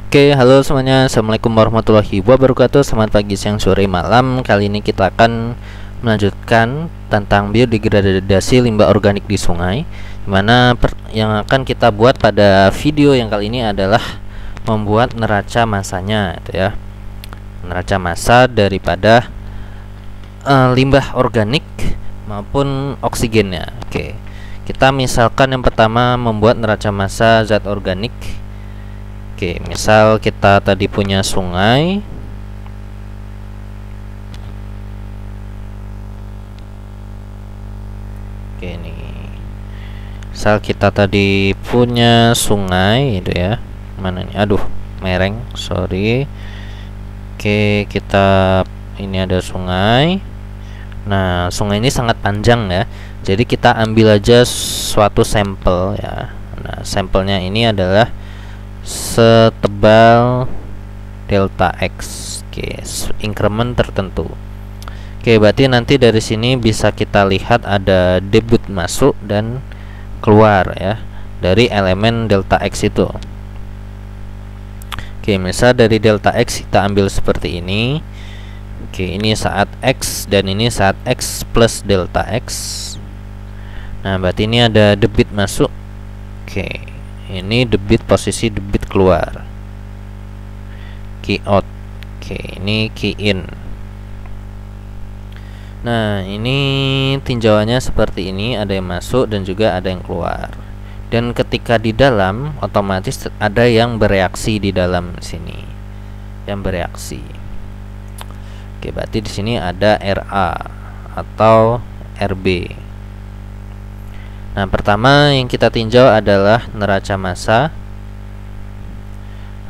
Oke, halo semuanya. Assalamualaikum warahmatullahi wabarakatuh. Selamat pagi, siang, sore, malam. Kali ini kita akan melanjutkan tentang biodegradasi limbah organik di sungai. Dimana yang akan kita buat pada video yang kali ini adalah membuat neraca massanya, itu ya. Neraca massa daripada limbah organik maupun oksigennya. Oke, kita misalkan yang pertama membuat neraca massa zat organik. Oke, misal kita tadi punya sungai. Oke, nih. Misal kita tadi punya sungai itu ya. Mana nih? Aduh, mereng, sorry. Oke, kita ini ada sungai. Nah, sungai ini sangat panjang ya. Jadi kita ambil aja suatu sampel ya. Nah, sampelnya ini adalah setebal delta x. Oke, increment tertentu. Oke, berarti nanti dari sini bisa kita lihat ada debit masuk dan keluar ya dari elemen delta x itu. Oke, misal dari delta x kita ambil seperti ini. Oke, ini saat x dan ini saat x plus delta x. Nah, berarti ini ada debit masuk. Oke, ini debit, posisi debit keluar, key out. Oke, ini key in. Nah, ini tinjauannya seperti ini, ada yang masuk dan juga ada yang keluar. Dan ketika di dalam, otomatis ada yang bereaksi di dalam sini, yang bereaksi. Oke, berarti di sini ada RA atau RB. Nah, pertama yang kita tinjau adalah neraca massa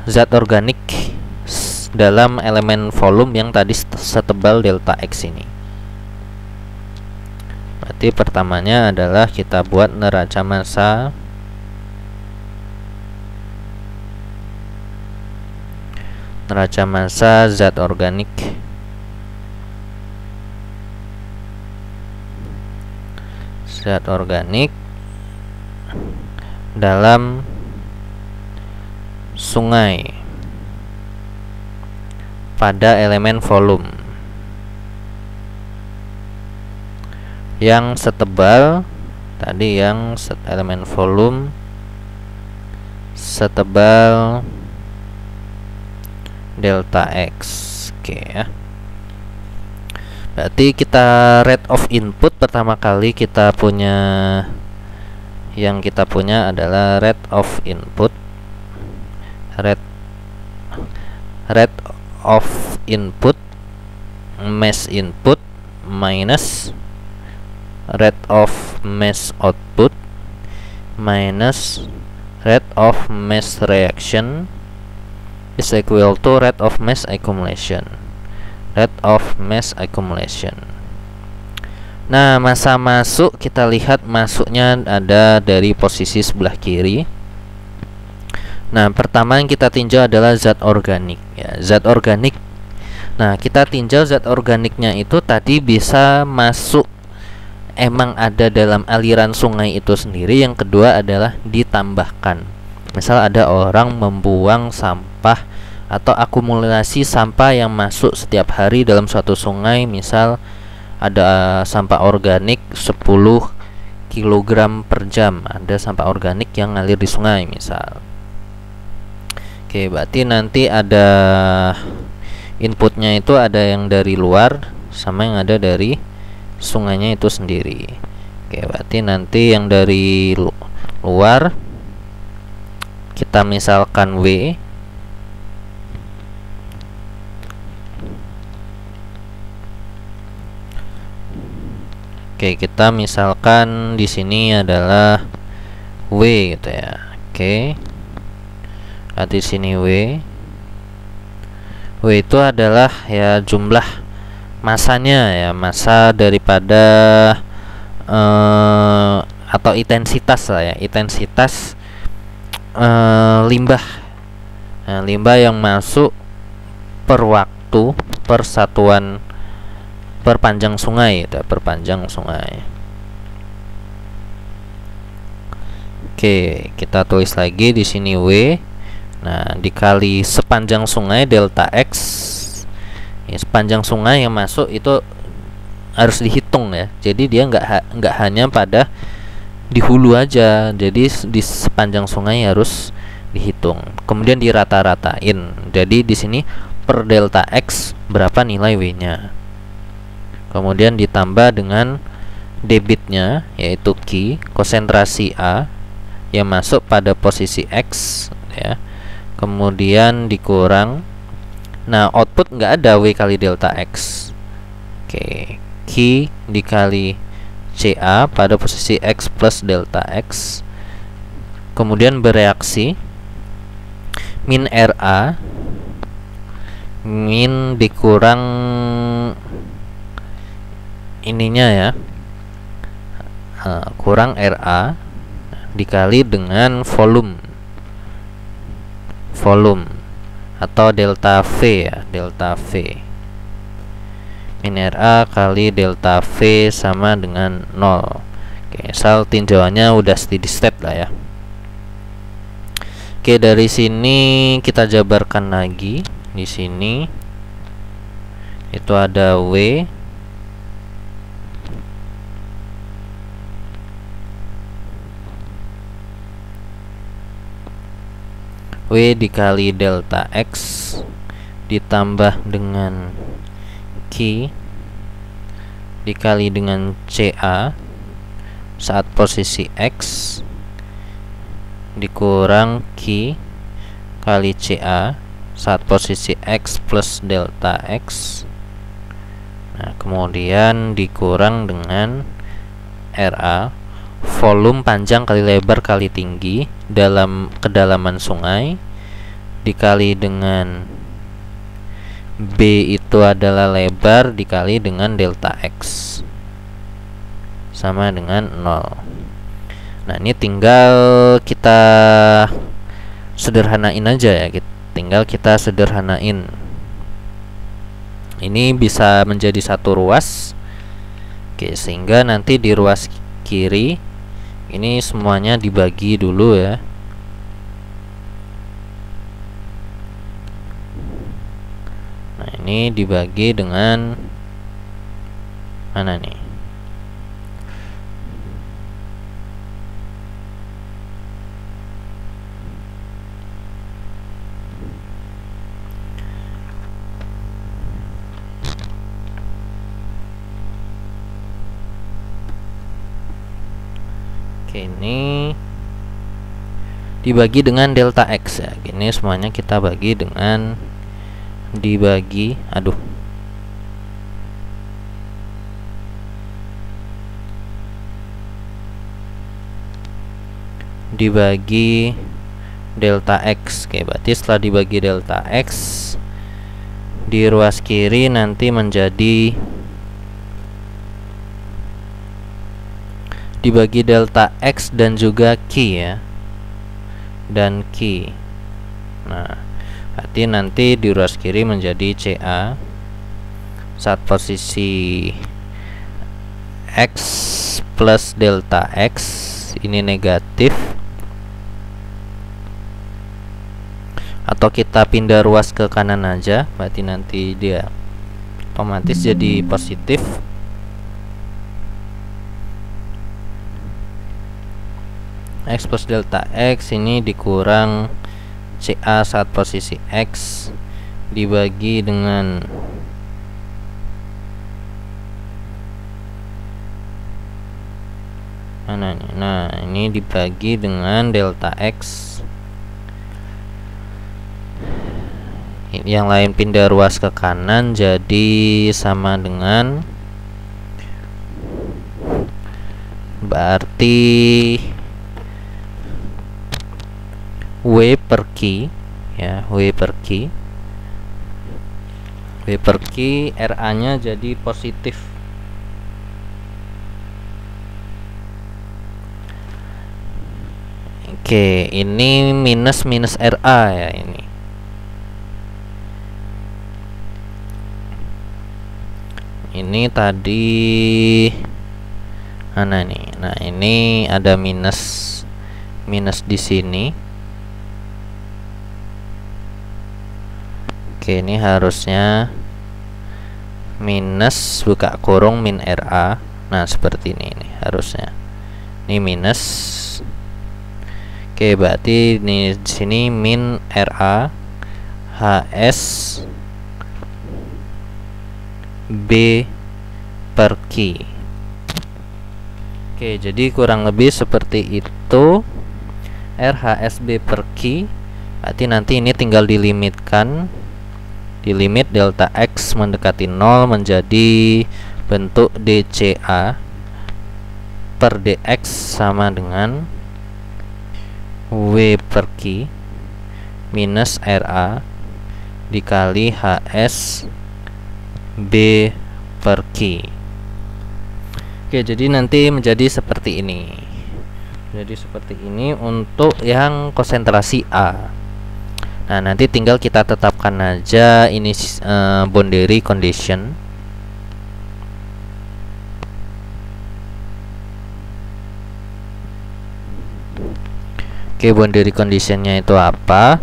zat organik dalam elemen volume yang tadi setebal delta X ini. Berarti pertamanya adalah kita buat neraca massa zat organik dalam sungai pada elemen volume yang setebal tadi, yang elemen volume setebal delta X. Oke ya. Berarti kita rate of input pertama kali kita punya, yang kita punya adalah rate of input, rate of input mass input minus rate of mass output minus rate of mass reaction is equal to rate of mass accumulation. Nah, massa masuk kita lihat masuknya ada dari posisi sebelah kiri. Nah, pertama yang kita tinjau adalah zat organik ya, zat organik. Nah, kita tinjau zat organiknya itu tadi bisa masuk, emang ada dalam aliran sungai itu sendiri. Yang kedua adalah ditambahkan. Misal ada orang membuang sampah atau akumulasi sampah yang masuk setiap hari dalam suatu sungai, misal ada sampah organik 10 kg per jam, ada sampah organik yang ngalir di sungai misal. Oke, berarti nanti ada inputnya itu ada yang dari luar sama yang ada dari sungainya itu sendiri. Oke, berarti nanti yang dari luar kita misalkan W. Oke, kita misalkan di sini adalah W gitu ya. Oke. Di sini W itu adalah ya jumlah massanya ya, massa daripada atau intensitas lah ya, intensitas limbah. Nah, limbah yang masuk per waktu, per satuan, perpanjang sungai itu, perpanjang sungai. Oke, kita tulis lagi di sini W. Nah, dikali sepanjang sungai delta X. Ya, sepanjang sungai yang masuk itu harus dihitung ya. Jadi dia nggak hanya pada di hulu aja. Jadi di sepanjang sungai harus dihitung. Kemudian dirata-ratain. Jadi di sini per delta X berapa nilai W-nya. Kemudian ditambah dengan debitnya, yaitu Q, konsentrasi A yang masuk pada posisi X ya. Kemudian dikurang, nah output nggak ada, W kali delta X. Oke, Q dikali CA pada posisi X plus delta X. Kemudian bereaksi, min RA min dikurang ininya ya, kurang RA dikali dengan volume atau delta V ya, delta V. Min RA kali delta V sama dengan 0. Oke, asal tinjauannya udah steady state lah ya. Oke, dari sini kita jabarkan lagi. Di sini itu ada W dikali delta X ditambah dengan Q dikali dengan CA saat posisi X dikurang Q kali CA saat posisi X plus delta X. Nah, kemudian dikurang dengan RA, volume panjang kali lebar kali tinggi dalam kedalaman sungai, dikali dengan B itu adalah lebar dikali dengan delta X sama dengan 0. Nah, ini tinggal kita sederhanain aja ya, tinggal kita sederhanain. Ini bisa menjadi satu ruas. Oke, sehingga nanti di ruas kiri ini semuanya dibagi dulu ya. Nah, ini dibagi dengan mana nih? Oke, ini dibagi dengan delta X ya. Gini semuanya kita bagi dengan dibagi dibagi delta X. Oke, berarti setelah dibagi delta X di ruas kiri nanti menjadi dibagi delta X dan juga Q ya, dan Q. Nah, berarti nanti di ruas kiri menjadi CA saat posisi X plus delta X ini negatif, atau kita pindah ruas ke kanan aja, berarti nanti dia otomatis jadi positif. X plus delta X ini dikurang CA saat posisi X dibagi dengan mana nih? Nah, ini dibagi dengan delta X. Yang lain pindah ruas ke kanan, jadi sama dengan, berarti W per Q ya, W per Q RA nya jadi positif. Oke, ini minus RA ya, ini tadi mana nih? Nah, ini ada minus di sini. Oke, ini harusnya minus buka kurung min RA. Nah, seperti ini harusnya. Ini minus. Oke, berarti ini di sini min RA HS B per Q. Oke, jadi kurang lebih seperti itu. RHSB per Q. Berarti nanti ini tinggal dilimitkan. Di limit delta X mendekati 0 menjadi bentuk DCA per DX sama dengan W per Q minus RA dikali HS B per Q. Oke, jadi nanti menjadi seperti ini. Jadi seperti ini untuk yang konsentrasi A. Nah, nanti tinggal kita tetapkan aja ini boundary condition. Oke, boundary conditionnya itu apa?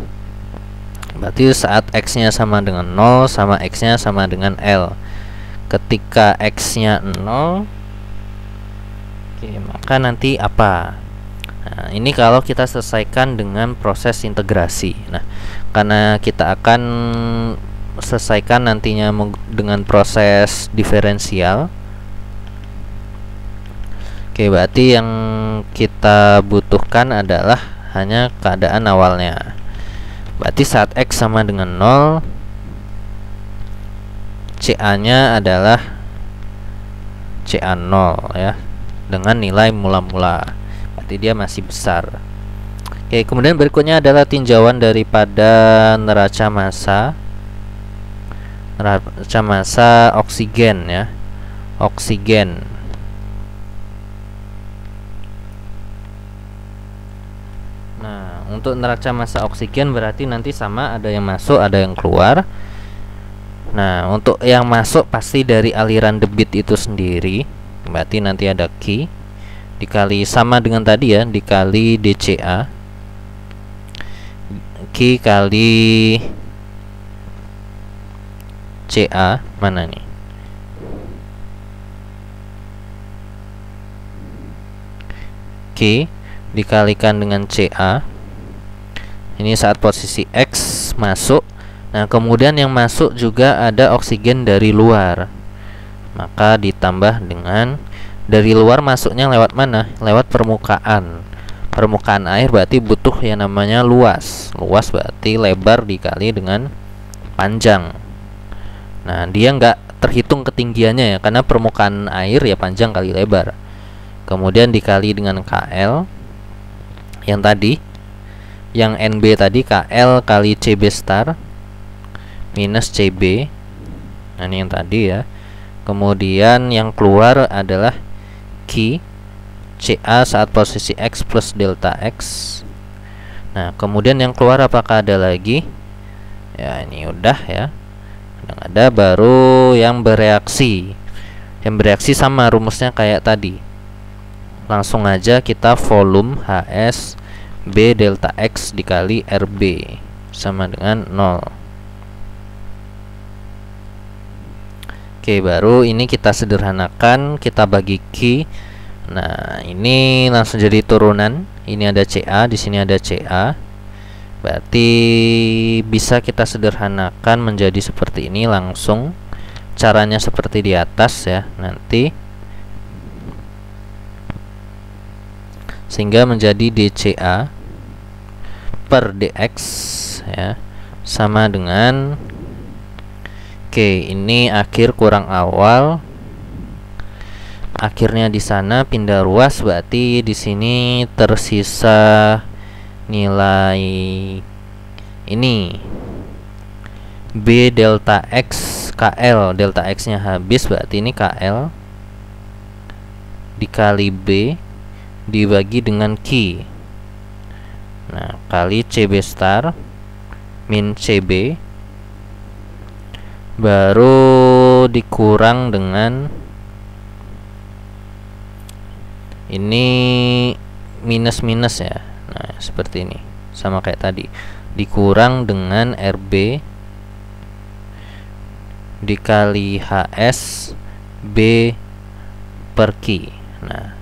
Berarti saat X-nya sama dengan 0 sama X-nya sama dengan L. Ketika X-nya 0, oke, maka nanti apa? Nah, ini kalau kita selesaikan dengan proses integrasi. Nah, karena kita akan selesaikan nantinya dengan proses diferensial. Oke, berarti yang kita butuhkan adalah hanya keadaan awalnya. Berarti saat X sama dengan 0, CA-nya adalah CA0 ya, dengan nilai mula-mula. Berarti dia masih besar. Oke, kemudian berikutnya adalah tinjauan daripada neraca massa. Neraca massa oksigen ya. Oksigen. Nah, untuk neraca massa oksigen berarti nanti sama, ada yang masuk, ada yang keluar. Nah, untuk yang masuk pasti dari aliran debit itu sendiri. Berarti nanti ada Q dikali sama dengan tadi ya, dikali DCA. Q kali CA mana nih? Q dikalikan dengan CA. Ini saat posisi X masuk. Nah, kemudian yang masuk juga ada oksigen dari luar. Maka ditambah dengan dari luar masuknya lewat mana? Lewat permukaan. Permukaan air berarti butuh yang namanya luas. Luas berarti lebar dikali dengan panjang. Nah, dia nggak terhitung ketinggiannya ya, karena permukaan air ya panjang kali lebar. Kemudian dikali dengan KL yang tadi, yang NB tadi, KL kali CB star minus CB. Nah, ini yang tadi ya. Kemudian yang keluar adalah Q CA saat posisi X plus delta X. Nah, kemudian yang keluar apakah ada lagi? Ya, ini udah ya. Yang ada baru yang bereaksi. Yang bereaksi sama rumusnya kayak tadi. Langsung aja kita volume HS B delta X dikali RB sama dengan 0. Oke, baru ini kita sederhanakan, kita bagi Q. Nah, ini langsung jadi turunan. Ini ada CA, di sini ada CA. Berarti bisa kita sederhanakan menjadi seperti ini langsung. Caranya seperti di atas ya, nanti. Sehingga menjadi DCA per DX ya, sama dengan, oke, ini akhir kurang awal. Akhirnya di sana pindah ruas, berarti di sini tersisa nilai ini B delta X KL. Delta X nya habis, berarti ini KL dikali B dibagi dengan Q. Nah, kali CB star min CB, baru dikurang dengan ini minus-minus ya. Nah, seperti ini, sama kayak tadi, dikurang dengan RB dikali HS B per Q. Nah,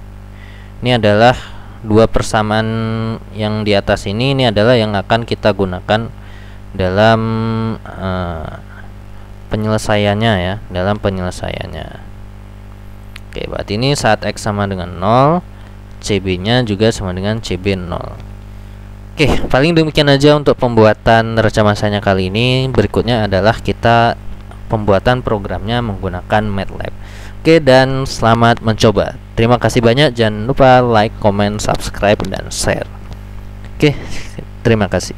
ini adalah dua persamaan yang di atas ini adalah yang akan kita gunakan dalam penyelesaiannya ya, dalam penyelesaiannya. Oke, berarti ini saat X sama dengan 0, CB nya juga sama dengan CB 0. Oke, paling demikian aja untuk pembuatan neraca masanya kali ini. Berikutnya adalah kita pembuatan programnya menggunakan MATLAB. Oke, dan selamat mencoba. Terima kasih banyak. Jangan lupa like, comment, subscribe, dan share. Oke, terima kasih.